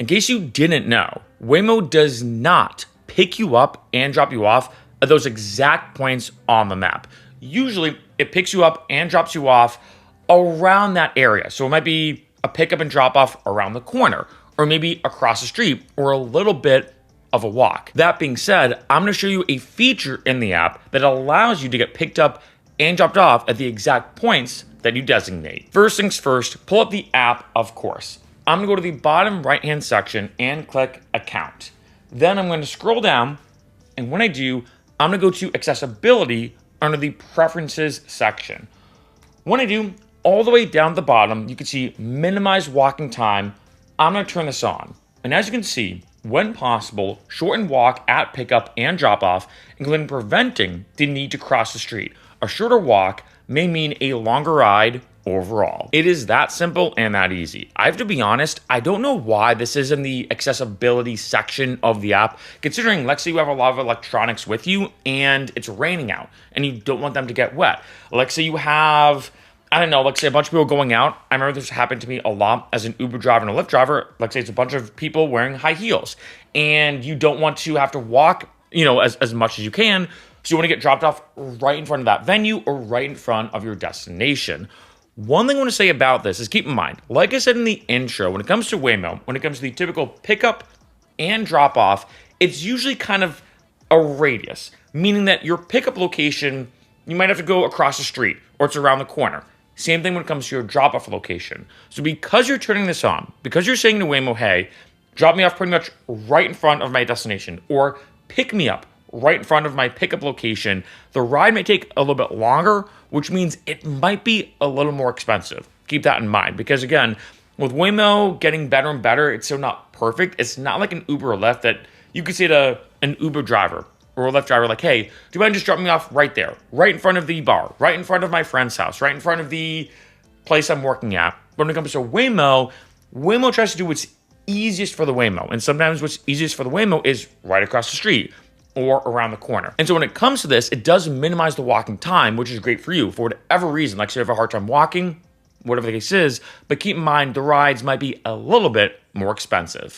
In case you didn't know, Waymo does not pick you up and drop you off at those exact points on the map. Usually, it picks you up and drops you off around that area. So it might be a pickup and drop off around the corner, or maybe across the street, or a little bit of a walk. That being said, I'm going to show you a feature in the app that allows you to get picked up and dropped off at the exact points that you designate. First things first, pull up the app, of course. I'm going to go to the bottom right-hand section and click Account. Then I'm going to scroll down, and when I do, I'm going to go to Accessibility under the Preferences section. When I do, all the way down at the bottom, you can see Minimize Walking Time. I'm going to turn this on. And as you can see, when possible, shorten walk at pickup and drop off, including preventing the need to cross the street. A shorter walk may mean a longer ride overall. It is that simple and that easy. I have to be honest, I don't know why this is in the accessibility section of the app, considering, let's say you have a lot of electronics with you and it's raining out and you don't want them to get wet. Let's say you have, I don't know, let's say a bunch of people going out. I remember this happened to me a lot as an Uber driver and a Lyft driver. Let's say it's a bunch of people wearing high heels and you don't want to have to walk, as much as you can. So you want to get dropped off right in front of that venue or right in front of your destination. One thing I want to say about this is keep in mind, like I said in the intro, when it comes to Waymo, when it comes to the typical pickup and drop off, it's usually kind of a radius, meaning that your pickup location, you might have to go across the street or it's around the corner. Same thing when it comes to your drop-off location. So because you're turning this on, because you're saying to Waymo, hey, drop me off pretty much right in front of my destination, or pick me up right in front of my pickup location, the ride may take a little bit longer, which means it might be a little more expensive. Keep that in mind, because again, with Waymo getting better and better, it's still not perfect. It's not like an Uber or Lyft that you could say to an Uber driver or a Lyft driver, like, hey, do you mind just dropping me off right there, right in front of the bar, right in front of my friend's house, right in front of the place I'm working at? But when it comes to Waymo tries to do what's easiest for the Waymo. And sometimes what's easiest for the Waymo is right across the street or around the corner. And so when it comes to this, it does minimize the walking time, which is great for you for whatever reason. Like say you have a hard time walking, whatever the case is, but keep in mind the rides might be a little bit more expensive.